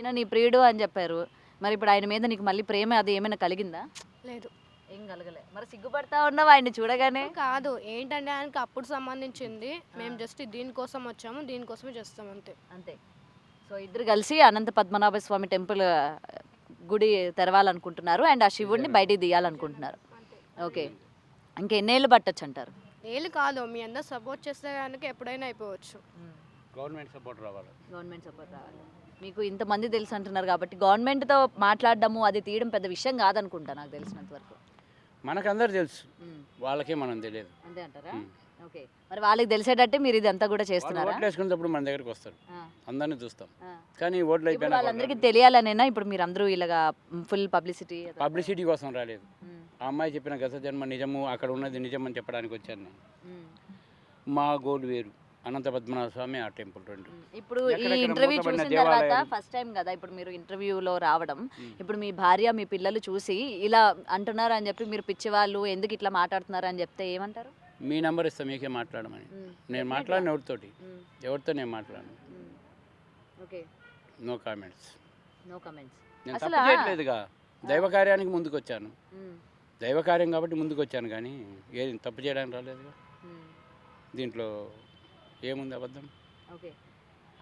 ఈయన నీ ప్రియుడు అని చెప్పారు. మరి ఇప్పుడు ఆయన మీద నీకు మళ్ళీ ప్రేమ అది ఏమైనా కలిగిందా? లేదు. ఏం కలగలే. మరి సిగ్గుపడతా ఉన్నావు ఆయన్ని చూడగానే? కాదు, ఏంటంటే ఆయనకి అప్పుడు సంబంధించింది. మేము జస్ట్ దీనికోసం వచ్చాము, దీనికోసమే చేస్తాం అంతే. అంతే. సో ఇద్దరు కలిసి అనంత పద్మనాభ స్వామి టెంపుల్ గుడి తెరవాలనుకుంటున్నారు అండ్ ఆ శివుడిని బయటికి తీయాలనుకుంటున్నారు. ఓకే. ఇంకెన్నేళ్ళు పట్టొచ్చు అంటారు? ఏళ్ళు కాదు, మీ అందరు సపోర్ట్ చేస్తే కనుక ఎప్పుడైనా అయిపోవచ్చు. గవర్నమెంట్ సపోర్ట్ రావాలి. గవర్నమెంట్ సపోర్ట్ రావాలి. మీకు ఇంతమంది తెలుసు అంటున్నారు కాబట్టి గవర్నమెంట్తో మాట్లాడడము అది తీయడం పెద్ద విషయం కాదనుకుంటా నాకు తెలిసినంత వరకు. మనకందరూ తెలుసు, వాళ్ళకే మనం తెలియదు. అంతే అంటారా? ఓకే. మరి వాళ్ళకి తెలిసేటట్టే మీరు ఇదంతా కూడా చేస్తున్నారా? ఓట్లు వేసుకునేటప్పుడు మన దగ్గరికి వస్తారు, అందరినీ చూస్తాం. కానీ ఓట్లు ఇప్పుడు అయిపోయినా వాళ్ళందరికీ తెలియాలనేనా ఇప్పుడు మీరు అందరూ ఇలాగా ఫుల్ పబ్లిసిటీ కోసం రాలేదు. ఆ అమ్మాయి చెప్పిన గత జన్మ నిజము, అక్కడ ఉన్నది నిజం అని చెప్పడానికి వచ్చాను నేను. మా గోల్ వేరు, అనంత పద్మనాభ స్వామి ఆ టెంపుల్ రెండు. ఇప్పుడు ఈ ఇంటర్వ్యూ చూసిన తర్వాత ఫస్ట్ టైం కదా ఇప్పుడు మీరు ఇంటర్వ్యూలో రావడం, ఇప్పుడు మీ భార్య మీ పిల్లలు చూసి ఇలా అంటున్నారు అని చెప్పి మీరు పిచ్చివాళ్ళు ఎందుకు ఇట్లా మాట్లాడుతున్నారు అని చెప్తే ఏమంటారు? మీ నెంబర్ ఇస్తాం మీకే మాట్లాడమని. నేను మాట్లాడిన ఎవరితో నేను మాట్లాడను. Okay. No comments. No comments. నేను తప్పు చేయట్లేదుగా, దైవ కార్యానికి ముందుకు వచ్చాను. దైవ కార్యం కాబట్టి ముందుకు వచ్చాను, కానీ ఏది తప్పు చేయడానికి రాలేదుగా. దీంట్లో ఏముంది అబద్ధం? ఓకే.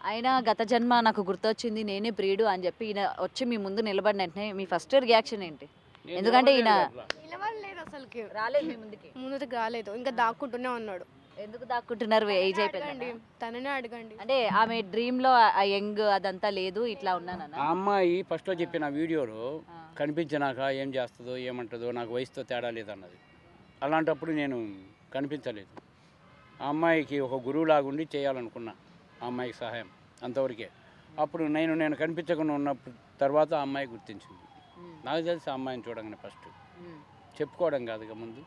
ఆయన గత జన్మ నాకు గుర్తొచ్చింది నేనే ప్రియుడు అని చెప్పి ఈయన వచ్చి మీ ముందు నిలబడిన వెంటనే మీ ఫస్ట్ రియాక్షన్ ఏంటి? ఎందుకంటే ఈయన నిలవలేదు, అసలుకి రాలేదు మీ ముందుకు రాలేదు, ఇంకా దాక్కుంటూనే ఉన్నాడు. ఎందుకు దాక్కుంటున్నారు? ఏజ్ అయిపోయింది. తననే అడగండి. అంటే ఆమె డ్రీమ్ లో ఆ యంగ్ అదంతా లేదు, ఇట్లా ఉన్నాను. ఆ అమ్మాయి ఫస్ట్లో చెప్పిన వీడియోలో కనిపించినాక ఏం చేస్తుందో ఏమంటుందో నాకు వయసుతో తేడా లేదన్నది. అలాంటప్పుడు నేను కనిపించలేదు. ఆ అమ్మాయికి ఒక గురువులాగుండి చేయాలనుకున్నా ఆ అమ్మాయికి సహాయం, అంతవరకే. అప్పుడు నేను కనిపించకుండా ఉన్న తర్వాత ఆ అమ్మాయి గుర్తించింది. నాకు తెలిసి ఆ అమ్మాయిని చూడగానే ఫస్ట్ చెప్పుకోవడం కాదుగా, ముందు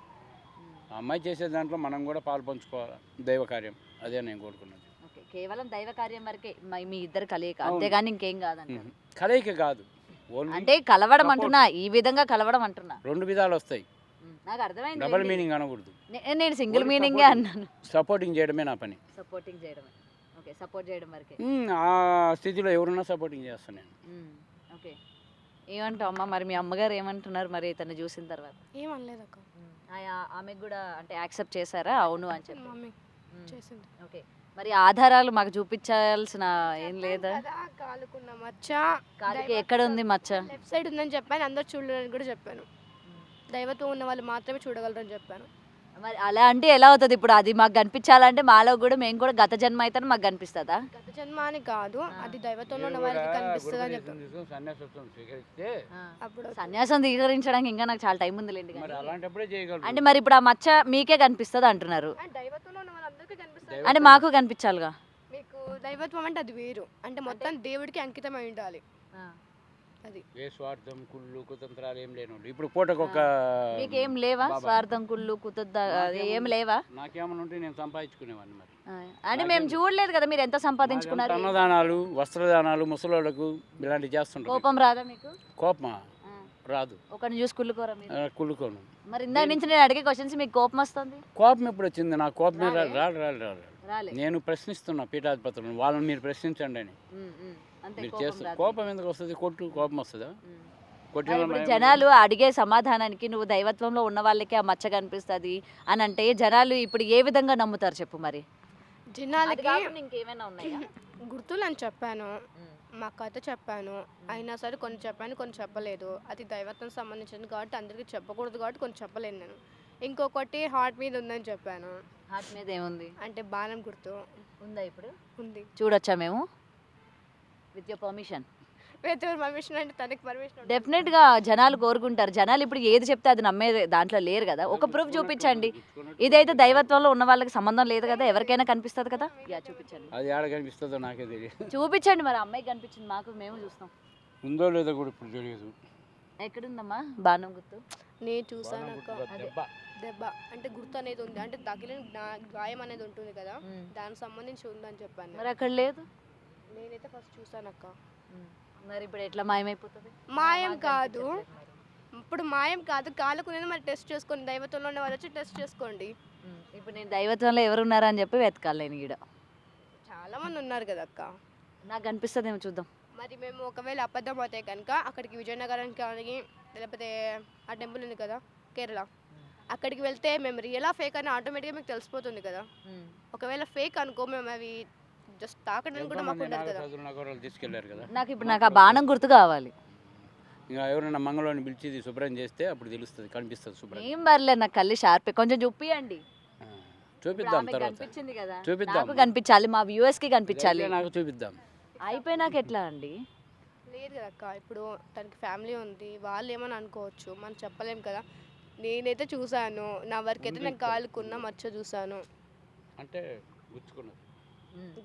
ఆ అమ్మాయి చేసే దాంట్లో మనం కూడా పాలు పంచుకోవాలి, దైవ కార్యం. అదే నేను కోరుకున్నది. కేవలం దైవ కార్యం వరకే మీ ఇద్దరు కలయిక, అంతేగాని ఇంకేం కాదండి. కలయిక కాదు, అంటే కలవడం అంటున్నా, ఈ విధంగా కలవడం అంటున్నా. రెండు విధాలు వస్తాయి, నాకు అర్థమైంది. డబుల్ మీనింగ్ అనకూడదు. నేను సింగిల్ మీనింగే అన్నాను. సపోర్టింగ్ చేయడమే నా పని. సపోర్టింగ్ చేయడమే. ఓకే. సపోర్ట్ చేయడం వరకే. ఆ స్థితిలో ఎవరున్నా సపోర్టింగ్ చేస్తాను నేను. ఓకే. ఏమంటావు అమ్మ? మరి మీ అమ్మగారు ఏమంటున్నారు మరి తను చూసిన తర్వాత? ఏమనలేదు అక్క. ఆమెకు కూడా అంటే యాక్సెప్ట్ చేశారా అవును అని చెప్పి? మమ్మీ చేసింది. ఓకే. మరి ఆధారాలు మాకు చూపించాల్సిన ఏం లేదా? కాలుకున్న మచ్చ, కాలుకి ఎక్కడ ఉంది మచ్చ? లెఫ్ట్ సైడ్ ఉందని చెప్పాను, అందరు చూడలేదని కూడా చెప్పాను. దైవత్వం ఉన్న వాళ్ళు మాత్రమే చూడగలరని చెప్పాను. మరి అలా అంటే ఎలా అవుతుంది? ఇప్పుడు అది మాకు కనిపించాలంటే మాలో కూడా మేము కూడా గత జన్మ అయితే మాకు కనిపిస్తుందా? గత జన్మ అని కాదు, అది దైవత్వంలో ఉన్న వాళ్ళకి కనిపిస్తుంది అని చెప్పాను. అప్పుడు సన్యాసం స్వీకరించడానికి ఇంకా నాకు చాలా టైం ఉందిలేండి. అలాంటప్పుడే చేయగలరు. అంటే మరి ఇప్పుడు ఆ మచ్చ మీకే కనిపిస్తుంది అంటున్నారు, దైవత్వంలో ఉన్న వాళ్ళందరికీ కనిపిస్తుంది. అంటే మాకు కనిపించాలిగా. మీకు దైవత్వం అంటే అది వేరు, అంటే మొత్తం దేవుడికి అంకితమై ఉండాలి. అది ఏ స్వార్థం కుళ్ళు కుతంత్రాలు ఏం లేను. ఇప్పుడు పూటకొక మీకేం లేవా? స్వార్థం కుళ్ళు ఏం లేవా? నాకేమన్నా ఉంటే నేను సంపాదించుకునేవాడిని. మరి అంటే మేము చూడలేదు కదా మీరు ఎంత సంపాదించుకున్నారు. అన్నదానాలు, వస్త్రదానాలు, ముసలోళ్ళకు ఇలాంటివి చేస్తుంటారు. కోపం రాదా మీకు? కోపమా? రాదు. ఒకరిని చూసి కుళ్ళుకోరా మీరు? కుళ్ళుకోను. మరి ఇందాక నుంచి నేను అడిగే క్వశ్చన్స్ మీకు కోపం వస్తుంది? కోపం ఎప్పుడు వచ్చింది? నాకు కోపమే రాదు. నేను ప్రశ్నిస్తున్నా పీఠాధిపతులను, వాళ్ళని మీరు ప్రశ్నించండి అని. మీరు చేస్తే కోపం ఎందుకు వస్తుంది? కోపం వస్తుందా? జనాలు అడిగే సమాధానానికి నువ్వు దైవత్వంలో ఉన్న వాళ్ళకే ఆ మచ్చ కనిపిస్తుంది అని అంటే జనాలు ఇప్పుడు ఏ విధంగా నమ్ముతారు చెప్పు? మరి జనాలకి ఇంకేమైనా ఉన్నాయా? గుర్తులు అని చెప్పాను, మా కథ చెప్పాను, అయినా సరే కొన్ని చెప్పాను కొన్ని చెప్పలేదు. అది దైవత్వం సంబంధించింది కాబట్టి అందరికీ చెప్పకూడదు కాబట్టి కొన్ని చెప్పలేను నేను. ఇంకొకటి హార్ట్ మీద ఉందని చెప్పాను. హార్ట్ మీద ఏముంది? అంటే బాణం గుర్తు ఉందా? ఇప్పుడు ఉంది. చూడొచ్చా మేము? With your permission? పర్మిషన్ అంటే తనకి పర్మిషన్ డెఫినెట్ గా జనాలు కోరుకుంటారు. జనాలు ఇప్పుడు ఏది చెప్తే అది నమ్మే దాంట్లో లేరు కదా. ఒక ప్రూఫ్ చూపించండి. ఇదైతే దైవత్వంలో ఉన్న వాళ్ళకి సంబంధం లేదు కదా, ఎవరికైనా కనిపిస్తుంది కదా. చూపించండి. అది ఆడ కనిపిస్తుందో నాకే తెలియదు. చూపించండి. మరి అమ్మాయికి కనిపించింది, మాకు మేము చూస్తాం. ఉందో లేదో కూడా ఇప్పుడు తెలియదు. ఎక్కడుందమ్మా బాణం గుర్తు? నేను చూసాను అక్క. దెబ్బ అంటే గుర్తు అనేది ఉంది, అంటే తగిలిన గాయం అనేది ఉంటుంది కదా, దానికి సంబంధించి ఉందని చెప్పాను. మరి అక్కడ లేదు. నేనైతే ఫస్ట్ చూసాను అక్క. మరి ఇప్పుడు ఎట్లా మాయమైపోతుంది? మాయం కాదు, ఇప్పుడు మాయం కాదు, కాలుకునేది మరి టెస్ట్ చేసుకోండి. దైవత్వంలో ఉన్న వాళ్ళు వచ్చి టెస్ట్ చేసుకోండి. ఇప్పుడు నేను దైవత్వంలో ఎవరున్నారా అని చెప్పి వెతకాలి నేను. ఈడ చాలా మంది ఉన్నారు కదా అక్క. నాకు కనిపిస్తుంది ఏమో చూద్దాం. మరి మేము ఒకవేళ అబద్ధం అయితే కనుక అక్కడికి విజయనగరం కానీ లేకపోతే ఆ టెంపుల్ ఉంది కదా కేరళ, అక్కడికి వెళ్తే మేము రియలా ఫేక్ అని ఆటోమేటిక్గా మీకు తెలిసిపోతుంది కదా. ఒకవేళ ఫేక్ అనుకో మేము అవి జస్ట్ తాకడానికి కూడా మాకు ఉండదు కదా. నగరాలు తీసుకెళ్లారు కదా. నాకు ఆ బాణం గుర్తు కావాలి. ఇంకా ఎవరైనా మంగళవాడిని పిలిచి ఇది శుభ్రం చేస్తే అప్పుడు తెలుస్తుంది, కనిపిస్తుంది శుభ్రం. ఏం పర్లేదు, నాకు కళ్ళు షార్ప్ కొంచెం చూపియండి. చూపిద్దాం తర్వాత, కనిపించింది కదా, చూపిద్దాం. నాకు కనిపించాలి, మా వ్యూవర్స్ కి కనిపించాలి. నాకు చూపిద్దాం. అయిపోయినాక ఎట్లా అండి? లేదు కదా అక్క, ఇప్పుడు తనకి ఫ్యామిలీ ఉంది, వాళ్ళు ఏమని అనుకోవచ్చు, మనం చెప్పలేం కదా. నేనైతే చూసాను, నా వరకు అయితే నేను కాలుకున్న మచ్చ చూసాను. అంటే గుచ్చుకున్నది.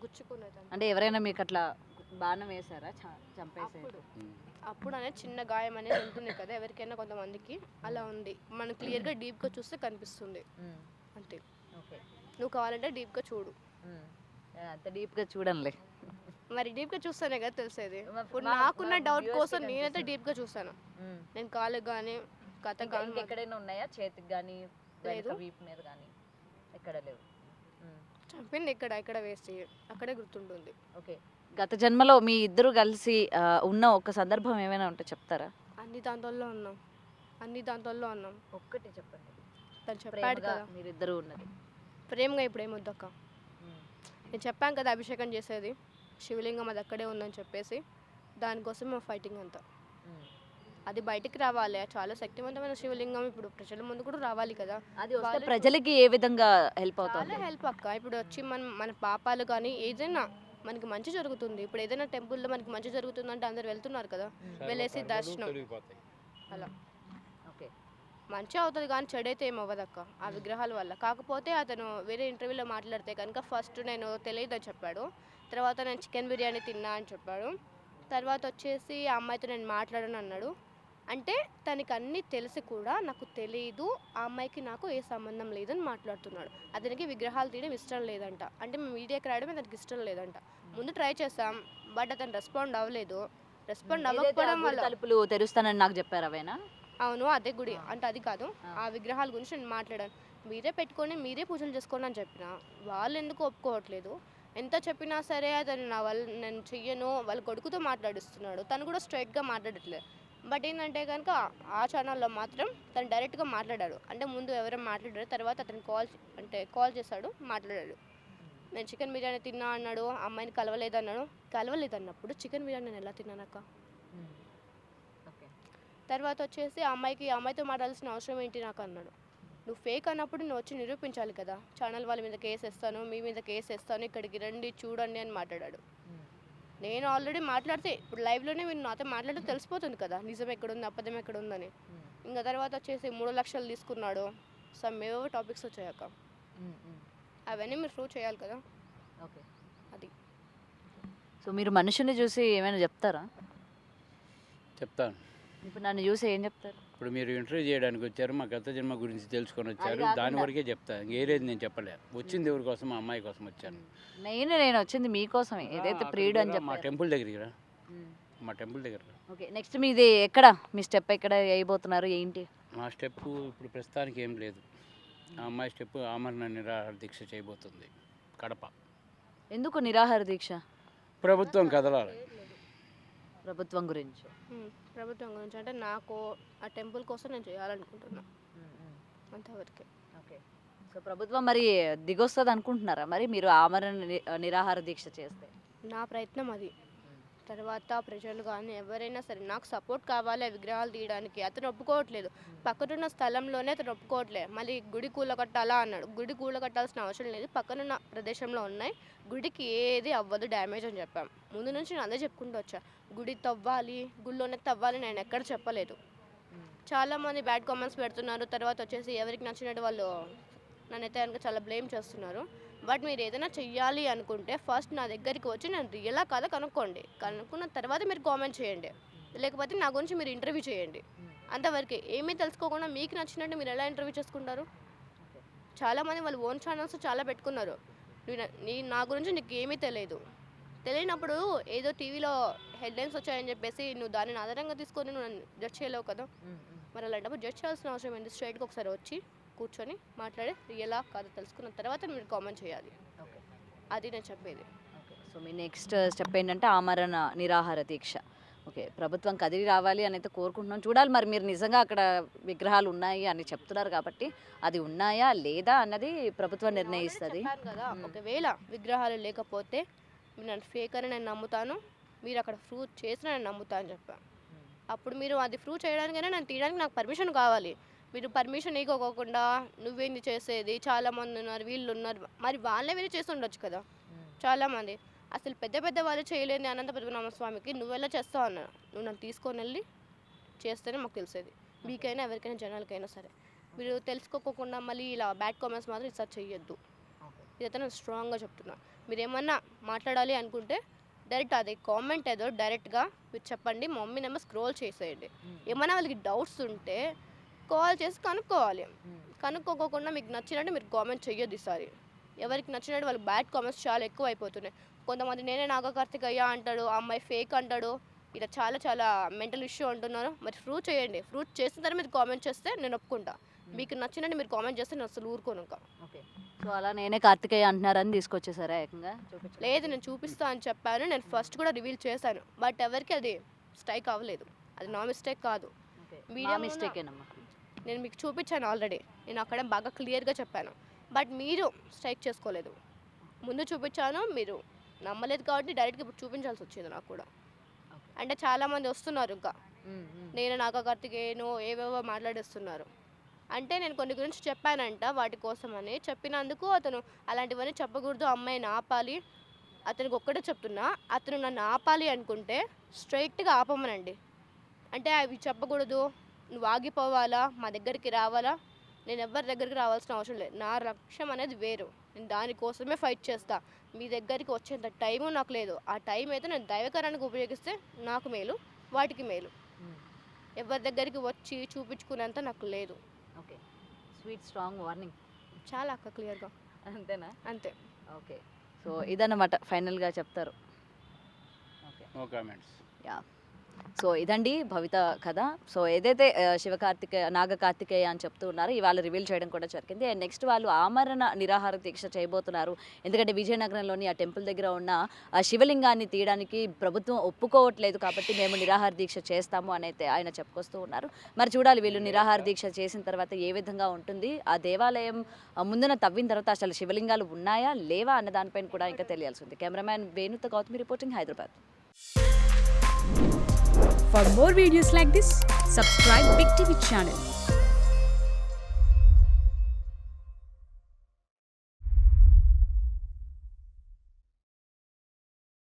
గుచ్చుకున్నది అంటే ఎవరైనా మీకు అట్లా బాణం వేసారా, చంపేసారు? అప్పుడు అనేది చిన్న గాయం అనేది ఉంటుంది కదా ఎవరికైనా కొంతమందికి, అలా ఉంది. మనం క్లియర్గా డీప్గా చూస్తే కనిపిస్తుంది అంతే. నువ్వు కావాలంటే డీప్గా చూడు. అంత డీప్గా చూడండి. మరి డీప్గా చూస్తానే కదా తెలిసేది. ఇప్పుడు నాకున్న డౌట్ కోసం నేనైతే డీప్గా చూస్తాను. నేను కాళ్ళకి కానీ కథ కానీ ఎక్కడైనా ఉన్నాయా, చేతికి కానీ లేదు, వీపు మీద కానీ ఎక్కడ లేవు. చంపింది ఇక్కడ వేసి అక్కడే గుర్తుంటుంది. ఓకే, గత జన్మలో మీ ఇద్దరు కలిసి ఉన్న ఒక సందర్భం ఏమైనా ఉంటే చెప్తారా? అన్ని దాంట్లో ఉన్నాం. ఒక్కటి చెప్పండి. తను చెప్పాడు కదా మీరిద్దరు ఉన్నది ప్రేమగా. ఇప్పుడు ఏమొద్దక్క, నేను చెప్పాను కదా అభిషేకం చేసేది శివలింగం అది అక్కడే ఉందని చెప్పేసి, దానికోసం మా ఫైటింగ్ అంతా. అది బయటికి రావాలి, చాలా శక్తివంతమైన శివలింగం, ఇప్పుడు ప్రజల ముందు కూడా రావాలి కదా. అది వస్తే ప్రజలకి ఏ విధంగా హెల్ప్ అవుతుంది? చాలా హెల్ప్ అక్క. ఇప్పుడు వచ్చి మన పాపాలు కానీ ఏదైనా మనకి మంచి జరుగుతుంది. ఇప్పుడు ఏదైనా టెంపుల్లో మనకి మంచి జరుగుతుందంటే అందరు వెళ్తున్నారు కదా, వెళ్ళేసి దర్శనం అలా మంచి అవుతుంది. కానీ చెడైతే ఏమవ్వదక్క ఆ విగ్రహాల వల్ల. కాకపోతే అతను వేరే ఇంటర్వ్యూలో మాట్లాడితే కనుక ఫస్ట్ నేను తెలియదని చెప్పాడు, తర్వాత నేను చికెన్ బిర్యానీ తిన్నా అని చెప్పాడు, తర్వాత వచ్చేసి ఆ అమ్మాయితో నేను మాట్లాడను అన్నాడు. అంటే తనకి అన్నీ తెలిసి కూడా నాకు తెలియదు, ఆ అమ్మాయికి నాకు ఏ సంబంధం లేదని మాట్లాడుతున్నాడు. అతనికి విగ్రహాలు తీయడం ఇష్టం లేదంట, అంటే మీడియాకి రావడమే తనకి ఇష్టం లేదంట. ముందు ట్రై చేస్తాం, బట్ అతను రెస్పాండ్ అవ్వలేదు. రెస్పాండ్ అవ్వకపోవడం వల్ల తలుపులు తెరుస్తానని నాకు చెప్పారు అవేనా? అవును, అదే గుడి అంటే అది కాదు, ఆ విగ్రహాల గురించి నేను మాట్లాడాను. మీరే పెట్టుకొని మీరే పూజలు చేసుకోండి అని చెప్పిన, వాళ్ళు ఎందుకు ఒప్పుకోవట్లేదు. ఎంత చెప్పినా సరే అతను నా వల్ల నేను చెయ్యను, వాళ్ళ కొడుకుతో మాట్లాడిస్తున్నాడు. తను కూడా స్ట్రైట్గా మాట్లాడట్లేదు. బట్ ఏంటంటే కనుక ఆ ఛానల్లో మాత్రం తను డైరెక్ట్గా మాట్లాడాడు. అంటే ముందు ఎవరైనా మాట్లాడారు, తర్వాత అతను కాల్ చేశాడు, మాట్లాడాడు. నేను చికెన్ బిర్యానీ తిన్నా అన్నాడు, అమ్మాయిని కలవలేదన్నాడు. కలవలేదన్నప్పుడు చికెన్ బిర్యానీ నేను ఎలా తిన్నానక్క? తర్వాత వచ్చేసి అమ్మాయితో మాట్లాడాల్సిన అవసరం ఏంటి నాకు అన్నాడు. నువ్వు ఫేక్ అన్నప్పుడు నువ్వు వచ్చి నిరూపించాలి కదా, ఛానల్ వాళ్ళ మీద కేసు వేస్తాను, మీ మీద కేసు వేస్తాను, ఇక్కడికి రండి చూడండి అని మాట్లాడాడు. నేను ఆల్రెడీ మాట్లాడితే ఇప్పుడు లైవ్లోనే మీరు నాతో మాట్లాడితే తెలిసిపోతుంది కదా నిజం ఎక్కడుంది అబద్ధం ఎక్కడుందని. ఇంకా తర్వాత వచ్చేసి 3 లక్షలు తీసుకున్నాడు, ఏవో టాపిక్స్ వచ్చాయక్క, అవన్నీ మీరు ప్రూవ్ చేయాలి కదా. ఓకే, అది. సో మీరు మనుషుని చూసి ఏమైనా చెప్తారా? చెప్తాను. ఇప్పుడు నన్ను చూసి ఏం చెప్తారు? ఇప్పుడు మీరు ఇంటర్వ్యూ చేయడానికి వచ్చారు, మా గత జన్మ గురించి తెలుసుకొని వచ్చారు, దాని వరకే చెప్తాను. ఇంకేరేది నేను చెప్పలే. వచ్చింది ఎవరి కోసం? మా అమ్మాయి కోసం వచ్చాను. నేను వచ్చింది మీకోసమే, ఏదైతే ప్రియుడు అని చెప్పి. మా టెంపుల్ దగ్గరికి రా, మా టెంపుల్ దగ్గర. ఓకే, నెక్స్ట్ మీది ఎక్కడ, మీ స్టెప్ ఎక్కడ వేయబోతున్నారు ఏంటి? మా స్టెప్ ఇప్పుడు ప్రస్తుతానికి ఏం లేదు. ఆ అమ్మాయి స్టెప్ ఆమరణ నిరాహార దీక్ష చేయబోతుంది కడప. ఎందుకు నిరాహార దీక్ష? ప్రభుత్వం కదలాలి. ప్రభుత్వం గురించి అంటే నాకు ఆ టెంపుల్ కోసం నేను చేయాలనుకుంటున్నా, అంతవరకే. ఓకే, సో ప్రభుత్వం మరి దిగొస్తుంది అనుకుంటున్నారా మరి మీరు ఆమరణ నిరాహార దీక్ష చేస్తే? నా ప్రయత్నం అది. తర్వాత ప్రజలు కానీ ఎవరైనా సరే నాకు సపోర్ట్ కావాలి ఆ విగ్రహాలు తీయడానికి. అతను ఒప్పుకోవట్లేదు, పక్కనున్న స్థలంలోనే అతను ఒప్పుకోవట్లేదు. మళ్ళీ గుడి కూలగట్టాలా అన్నాడు. గుడి కూలగట్టాల్సిన అవసరం లేదు, పక్కనున్న ప్రదేశంలో ఉన్నాయి, గుడికి ఏది అవ్వదు డ్యామేజ్ అని చెప్పాం. ముందు నుంచి నేను అదే చెప్పుకుంటూ వచ్చా, గుడి తవ్వాలి, గుడిలోనే తవ్వాలి నేను ఎక్కడ చెప్పలేదు. చాలామంది బ్యాడ్ కామెంట్స్ పెడుతున్నారు, తర్వాత వచ్చేసి ఎవరికి నచ్చినట్టు వాళ్ళు నన్నైతే కనుక చాలా బ్లేమ్ చేస్తున్నారు. బట్ మీరు ఏదైనా చెయ్యాలి అనుకుంటే ఫస్ట్ నా దగ్గరికి వచ్చి నేను రియలా కాదా కనుక్కోండి, కనుక్కున్న తర్వాత మీరు కామెంట్ చేయండి, లేకపోతే నా గురించి మీరు ఇంటర్వ్యూ చేయండి, అంతవరకే. ఏమీ తెలుసుకోకుండా మీకు నచ్చినట్టు మీరు ఎలా ఇంటర్వ్యూ చేసుకుంటారు? చాలామంది వాళ్ళు ఓన్ ఛానల్స్ చాలా పెట్టుకున్నారు. నా గురించి నీకు ఏమీ తెలియనప్పుడు ఏదో టీవీలో హెడ్లైన్స్ వచ్చాయని చెప్పేసి నువ్వు దానిని ఆధారంగా తీసుకొని నువ్వు నన్ను జడ్జ్ చేయలేవు కదా. మరి అలాంటప్పుడు జడ్జ్ చేయాల్సిన అవసరం ఏంటి? స్ట్రైట్గా ఒకసారి వచ్చి కూర్చొని మాట్లాడి రియలా కాదు తెలుసుకున్న తర్వాత మీరు కామెంట్ చేయాలి, అది నేను చెప్పేది. సో మీ నెక్స్ట్ స్టెప్ ఏంటంటే ఆమరణ నిరాహార దీక్ష. ఓకే, ప్రభుత్వం కదిలి రావాలి అని అయితే కోరుకుంటున్నాం. చూడాలి మరి, మీరు నిజంగా అక్కడ విగ్రహాలు ఉన్నాయి అని చెప్తున్నారు కాబట్టి అది ఉన్నాయా లేదా అన్నది ప్రభుత్వం నిర్ణయిస్తుంది. చెప్పాను కదా, ఒకవేళ విగ్రహాలు లేకపోతే మీరు నన్ను ఫేక్ అని నేను నమ్ముతాను, మీరు అక్కడ ప్రూవ్ చేసిన నేను నమ్ముతాను అని చెప్పాను. అప్పుడు మీరు అది ప్రూవ్ చేయడానికైనా నేను తీయడానికి నాకు పర్మిషన్ కావాలి. మీరు పర్మిషన్ ఇవ్వకోకుండా నువ్వేంది చేసేది, చాలామంది ఉన్నారు, వీళ్ళు ఉన్నారు, మరి వాళ్ళే వీళ్ళు చేసి ఉండొచ్చు కదా చాలామంది. అసలు పెద్ద పెద్ద వాళ్ళు చేయలేని అనంత పద్మనాభ స్వామికి నువ్వెలా చేస్తావు అన్నాను. నువ్వు నన్ను తీసుకొని వెళ్ళి చేస్తేనే మాకు తెలిసేది, మీకైనా ఎవరికైనా జనాలకైనా సరే. మీరు తెలుసుకోకుండా మళ్ళీ ఇలా బ్యాడ్ కామెంట్స్ మాత్రం రీసెర్చ్ చేయొద్దు. ఇదైతే నేను స్ట్రాంగ్గా చెప్తున్నా. మీరు ఏమన్నా మాట్లాడాలి అనుకుంటే డైరెక్ట్ అది కామెంట్ ఏదో డైరెక్ట్గా మీరు చెప్పండి, మా మమ్మీ నెంబర్ స్క్రోల్ చేసేయండి. ఏమైనా వాళ్ళకి డౌట్స్ ఉంటే కాల్ చేసి కనుక్కోవాలి. కనుక్కోకుండా మీకు నచ్చినట్టు మీరు కామెంట్ చెయ్యొద్దు. ఈసారి ఎవరికి నచ్చినట్టు వాళ్ళకి బ్యాడ్ కామెంట్స్ చాలా ఎక్కువ అయిపోతున్నాయి. కొంతమంది నేనే నాగ కార్తికేయ అంటాడు, ఆ అమ్మాయి ఫేక్ అంటాడు, ఇలా చాలా చాలా మెంటల్ ఇష్యూ అంటున్నారు. మరి ప్రూవ్ చేయండి. ప్రూవ్ చేసిన తర్వాత మీరు కామెంట్ చేస్తే నేను ఒప్పుకుంటా. మీకు నచ్చినట్టు మీరు కామెంట్ చేస్తే నేను అసలు ఊరుకోను ఇంకా. ఓకే, సో అలా నేనే కార్తికేయ అంటున్నారని తీసుకొచ్చేసారా ఏకంగా? లేదు, నేను చూపిస్తా అని చెప్పాను. నేను ఫస్ట్ కూడా రివీల్ చేశాను, బట్ ఎవరికి అది స్ట్రైక్ అవ్వలేదు. అది నా మిస్టేక్ కాదు, మిస్టేకేనమ్మా. నేను మీకు చూపించాను ఆల్రెడీ. నేను అక్కడ బాగా క్లియర్గా చెప్పాను, బట్ మీరు స్ట్రైక్ చేసుకోలేదు. ముందు చూపించాను, మీరు నమ్మలేదు కాబట్టి డైరెక్ట్గా ఇప్పుడు చూపించాల్సి వచ్చింది నాకు కూడా. అంటే చాలామంది వస్తున్నారు ఇంకా నేను నాగ కార్తికేయను ఏవేవో మాట్లాడేస్తున్నారు. అంటే నేను కొన్ని గురించి చెప్పానంట, వాటి కోసమని చెప్పినందుకు అతను అలాంటివన్నీ చెప్పకూడదు, అమ్మాయిని ఆపాలి, అతనికి ఒక్కటే చెప్తున్నా, అతను నన్ను ఆపాలి అనుకుంటే స్ట్రైట్గా ఆపమనండి. అంటే అవి చెప్పకూడదు, నువ్వు ఆగిపోవాలా, మా దగ్గరికి రావాలా, నేను ఎవరి దగ్గరికి రావాల్సిన అవసరం లేదు. నా లక్ష్యం అనేది వేరు, నేను దానికోసమే ఫైట్ చేస్తా. మీ దగ్గరికి వచ్చేంత టైము నాకు లేదు. ఆ టైం అయితే నేను దైవకరానికి ఉపయోగిస్తే నాకు మేలు, వాటికి మేలు. ఎవరి దగ్గరికి వచ్చి చూపించుకునేంత నాకు లేదు. Okay, sweet strong warning. చాలా అక్క క్లియర్గా. అంతేనా? అంతే. ఓకే, సో ఇదన్నమాట ఫైనల్గా చెప్తారు. Okay, no comments. Yeah, so ఇదండి భవిత కథ. సో ఏదైతే నాగ కార్తికేయ అని చెప్తూ ఉన్నారో ఇవాళ రివీల్ చేయడం కూడా జరిగింది. అండ్ నెక్స్ట్ వాళ్ళు ఆమరణ నిరాహార దీక్ష చేయబోతున్నారు. ఎందుకంటే విజయనగరంలోని ఆ టెంపుల్ దగ్గర ఉన్న ఆ శివలింగాన్ని తీయడానికి ప్రభుత్వం ఒప్పుకోవట్లేదు కాబట్టి మేము నిరాహార దీక్ష చేస్తాము అని అయితే ఆయన చెప్పుకొస్తూ ఉన్నారు. మరి చూడాలి వీళ్ళు నిరాహార దీక్ష చేసిన తర్వాత ఏ విధంగా ఉంటుంది, ఆ దేవాలయం ముందున తవ్విన తర్వాత అసలు శివలింగాలు ఉన్నాయా లేవా అన్న దానిపైన కూడా ఇంకా తెలియాల్సి ఉంది. కెమెరామ్యాన్ వేణుతో Gautami reporting, Hyderabad. For more videos like this, subscribe Big TV channel.